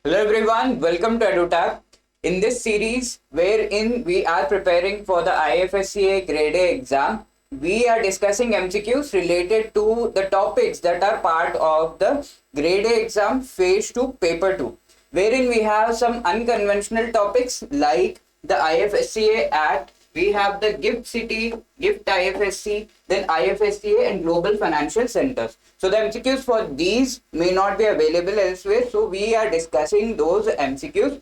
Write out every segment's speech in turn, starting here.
Hello everyone, welcome to EduTap. In this series, wherein we are preparing for the IFSCA Grade A exam, we are discussing MCQs related to the topics that are part of the Grade A exam Phase 2 Paper 2, wherein we have some unconventional topics like the IFSCA Act, we have the GIFT City, GIFT IFSC, then IFSCA and Global Financial Centers. So the MCQs for these may not be available elsewhere. So we are discussing those MCQs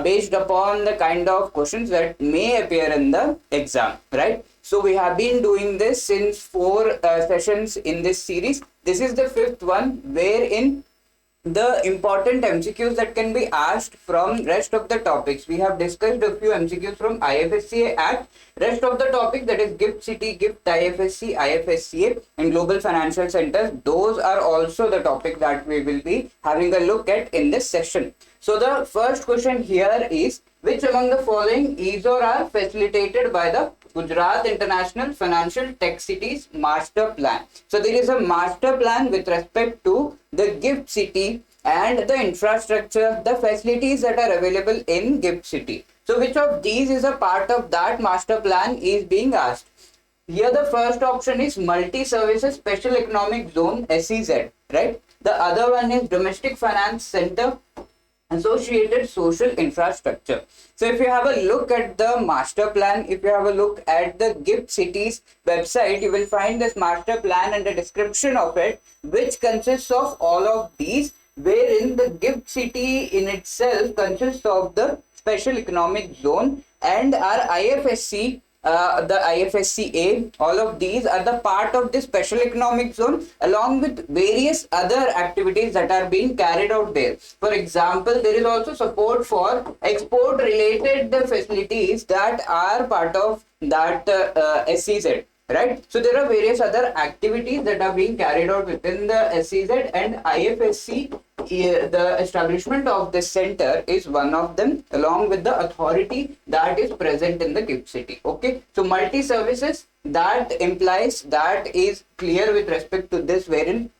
based upon the kind of questions that may appear in the exam, right? So we have been doing this since 4 sessions in this series. This is the fifth one, wherein the important MCQs that can be asked from rest of the topics. We have discussed a few MCQs from IFSCA Act. Rest of the topic, that is GIFT City, GIFT IFSC, IFSCA and Global Financial Centers. Those are also the topics that we will be having a look at in this session. So the first question here is, which among the following is or are facilitated by the Gujarat International Financial Tech Cities Master Plan? So there is a master plan with respect to the GIFT City and the infrastructure, the facilities that are available in GIFT City. So which of these is a part of that master plan is being asked. Here the first option is Multi-Services Special Economic Zone SEZ, right? The other one is Domestic Finance Center Associated Social Infrastructure. So if you have a look at the master plan, if you have a look at the GIFT Cities website, you will find this master plan and the description of it, which consists of all of these, wherein the GIFT City in itself consists of the Special Economic Zone and our IFSC, the IFSCA. All of these are the part of the Special Economic Zone, along with various other activities that are being carried out there. For example, there is also support for export related facilities that are part of that SEZ. Right, so there are various other activities that are being carried out within the SEZ and IFSC. The establishment of this center is one of them, along with the authority that is present in the GIFT City. Okay, so multi-services, that implies, that is clear with respect to this, wherein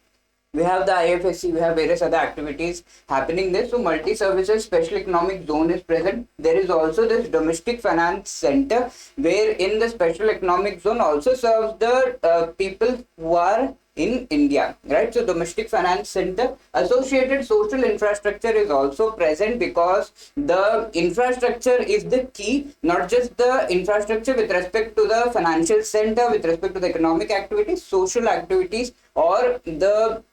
we have the IFSC, we have various other activities happening there. So multi-services special economic zone is present. There is also this domestic finance center, where in the special economic zone also serves the people who are in India, right? So domestic finance center. Associated social infrastructure is also present, because the infrastructure is the key, not just the infrastructure with respect to the financial center, with respect to the economic activities, social activities, or the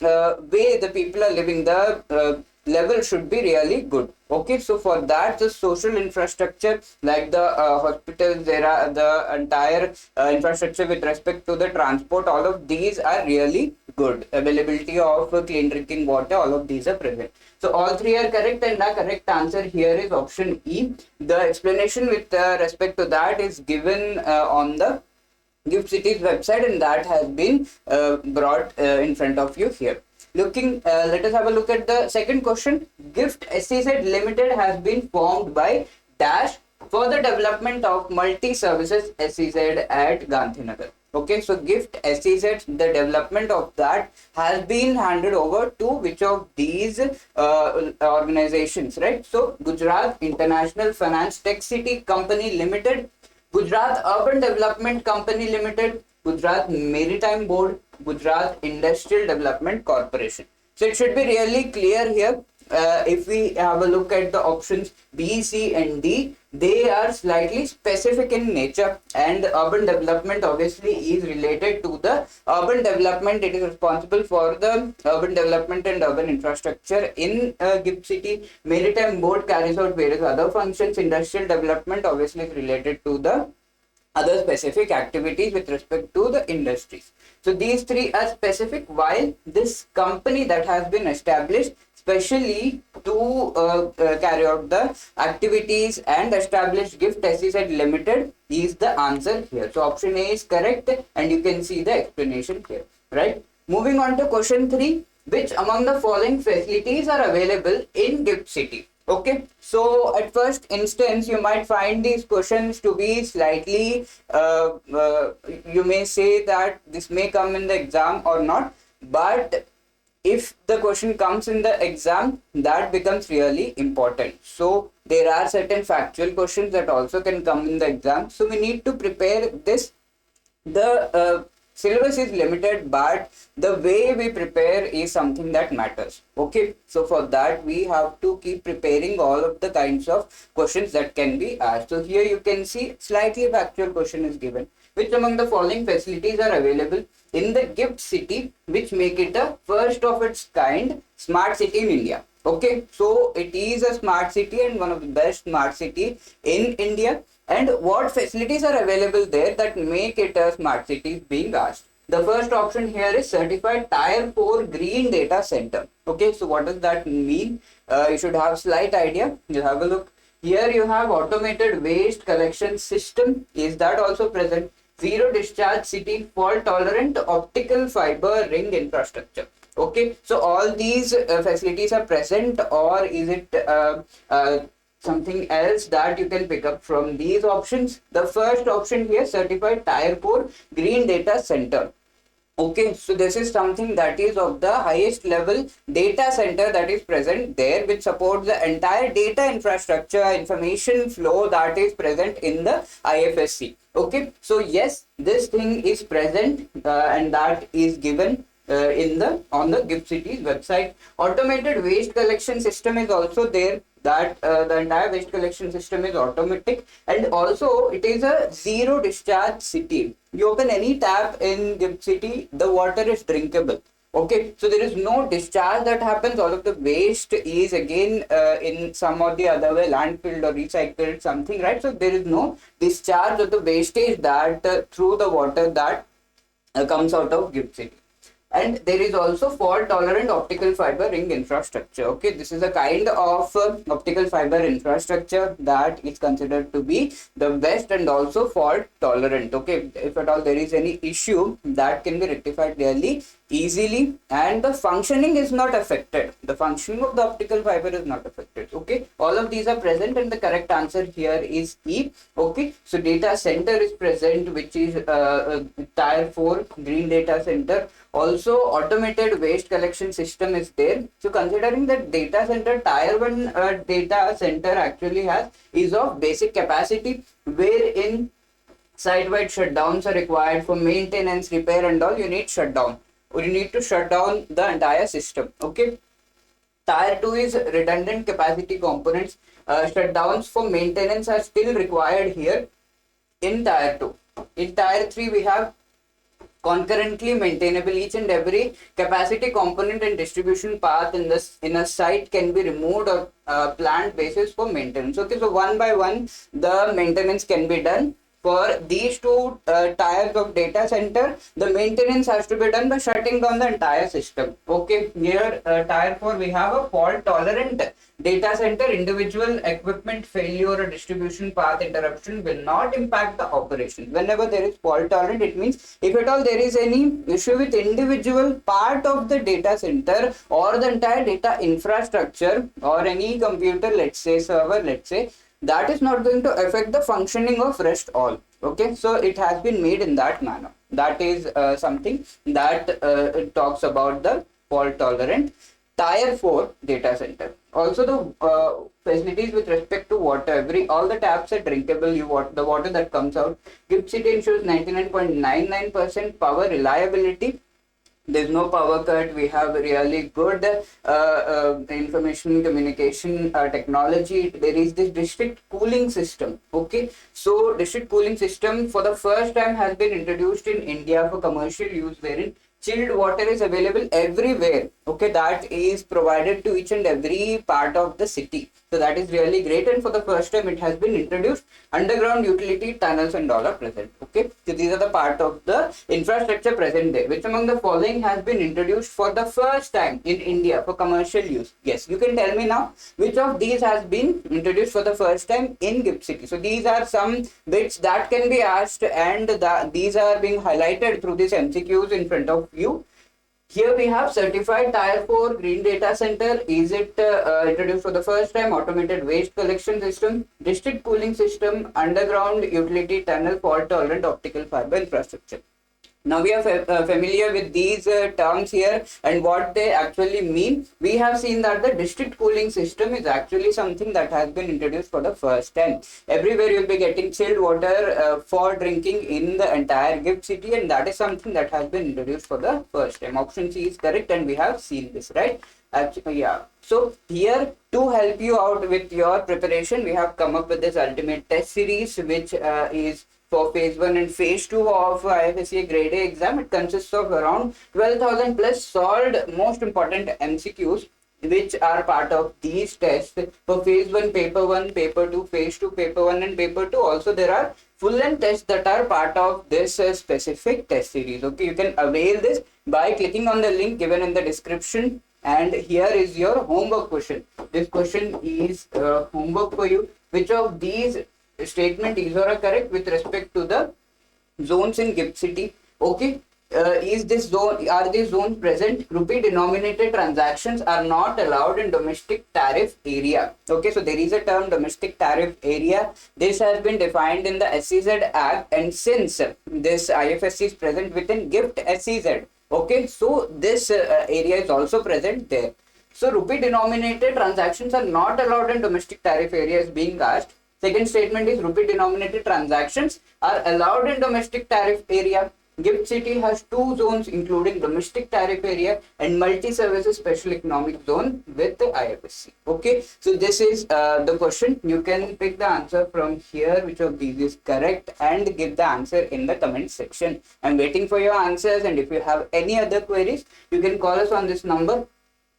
way the people are living, the level should be really good. Okay, so for that, the social infrastructure like the hospitals, there are the entire infrastructure with respect to the transport, all of these are really good. Availability of clean drinking water, all of these are present. So all three are correct, and the correct answer here is option E. The explanation with respect to that is given on the GIFT City's website, and that has been brought in front of you here. Let us have a look at the second question. GIFT SEZ Limited has been formed by Dash for the development of multi-services SEZ at Gandhinagar. Okay, so GIFT SEZ, the development of that has been handed over to which of these organizations, right? So Gujarat International Finance Tech City Company Limited, Gujarat Urban Development Company Limited, Gujarat Maritime Board, Gujarat Industrial Development Corporation. So it should be really clear here. If we have a look at the options B, C and D, they are slightly specific in nature, and urban development obviously is related to the urban development. It is responsible for the urban development and urban infrastructure in GIFT City. Maritime Board carries out various other functions. Industrial development obviously is related to the other specific activities with respect to the industries. So these three are specific, while this company that has been established specially to carry out the activities and establish GIFT SEZ Limited is the answer here. So option A is correct, and you can see the explanation here, right? Moving on to question 3, which among the following facilities are available in GIFT City? Okay, so at first instance, you might find these questions to be slightly, you may say that this may come in the exam or not, but if the question comes in the exam, that becomes really important. So there are certain factual questions that also can come in the exam. So we need to prepare this. The syllabus is limited, but the way we prepare is something that matters. Okay, so for that we have to keep preparing all of the kinds of questions that can be asked. So here you can see slightly factual question is given. Which among the following facilities are available in the gift city which make it a first of its kind smart city in India? Okay, so it is a smart city and one of the best smart city in India. And what facilities are available there that make it a smart city being asked? The first option here is certified tier 4 green data center. Okay, so what does that mean? You should have slight idea. You have a look. Here you have automated waste collection system. Is that also present? Zero discharge city, fault tolerant optical fiber ring infrastructure. Okay, so all these facilities are present, or is it something else that you can pick up from these options? The first option here, certified tier 4 green data center. Okay, so this is something that is of the highest level data center that is present there, which supports the entire data infrastructure information flow that is present in the IFSC. Okay, so yes, this thing is present and that is given in the on the Gift City's website. Automated waste collection system is also there, that the entire waste collection system is automatic, and also it is a zero discharge city. You open any tap in Gift City, the water is drinkable. Okay, so there is no discharge that happens. All of the waste is again in some or the other way landfilled or recycled something, right? So there is no discharge of the wastage that through the water that comes out of Gift City. And there is also fault tolerant optical fiber ring infrastructure. Okay, this is a kind of optical fiber infrastructure that is considered to be the best and also fault tolerant. Okay, if at all there is any issue, that can be rectified really easily, and the functioning is not affected. The functioning of the optical fiber is not affected. Okay, all of these are present, and the correct answer here is E. Okay, so data center is present, which is tier 4 green data center. Also automated waste collection system is there. So considering that data center, tier 1 data center actually is of basic capacity, wherein site-wide shutdowns are required for maintenance, repair and all. You need shutdown, or you need to shut down the entire system. Okay, tier 2 is redundant capacity components. Shutdowns for maintenance are still required here in tier 2. In tier 3 we have concurrently maintainable. Each and every capacity component and distribution path in a site can be removed or planned basis for maintenance. Okay, so one by one the maintenance can be done. For these two tiers of data center, the maintenance has to be done by shutting down the entire system. Okay, here tier 4 we have a fault tolerant data center. Individual equipment failure or distribution path interruption will not impact the operation. Whenever there is fault tolerant, it means if at all there is any issue with individual part of the data center or the entire data infrastructure or any computer, let's say server, let's say, that is not going to affect the functioning of rest all. Okay, so it has been made in that manner. That is something that it talks about the fault tolerant tier 4 data center. Also the facilities with respect to water, all the taps are drinkable. The water that comes out. Gift City ensures 99.99% power reliability. There's no power cut. We have really good information communication technology. There is this district cooling system. Okay, so district cooling system for the first time has been introduced in India for commercial use, wherein chilled water is available everywhere. Okay, that is provided to each and every part of the city. So that is really great, and for the first time it has been introduced. Underground utility tunnels and all are present. Okay, so these are the part of the infrastructure present there. Which among the following has been introduced for the first time in India for commercial use? Yes, you can tell me now which of these has been introduced for the first time in Gift City. So these are some bits that can be asked, and these are being highlighted through these MCQs in front of you. Here we have certified tier 4 green data center. Is it introduced for the first time? Automated waste collection system, district cooling system, underground utility tunnel, fault tolerant optical fiber infrastructure. Now we are familiar with these terms here and what they actually mean. We have seen that the district cooling system is actually something that has been introduced for the first time. Everywhere you'll be getting chilled water for drinking in the entire GIFT City, and that is something that has been introduced for the first time. Option C is correct, and we have seen this, right? Actually, yeah. So here to help you out with your preparation, we have come up with this ultimate test series, which is for phase 1 and phase 2 of IFSCA grade A exam. It consists of around 12,000 plus solved most important MCQs which are part of these tests for phase 1, paper 1, paper 2, phase 2, paper 1 and paper 2. Also there are full length tests that are part of this specific test series. Okay, you can avail this by clicking on the link given in the description, and here is your homework question. This question is homework for you. Which of these statement is or are correct with respect to the zones in GIFT City? Okay, is this zone, are these zones present? Rupee denominated transactions are not allowed in domestic tariff area. Okay, so there is a term domestic tariff area. This has been defined in the SEZ Act, and since this IFSC is present within GIFT SEZ, okay, so this area is also present there. So rupee denominated transactions are not allowed in domestic tariff areas being asked. Second statement is rupee denominated transactions are allowed in domestic tariff area. GIFT City has two zones including domestic tariff area and multi-services special economic zone with the IFSC. Okay, so this is the question. You can pick the answer from here, which of these is correct, and give the answer in the comment section. I'm waiting for your answers, and if you have any other queries, you can call us on this number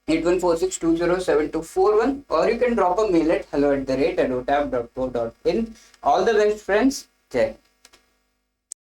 8146207241, or you can drop a mail at hello@adotab.co.in. All the best, friends. Jai.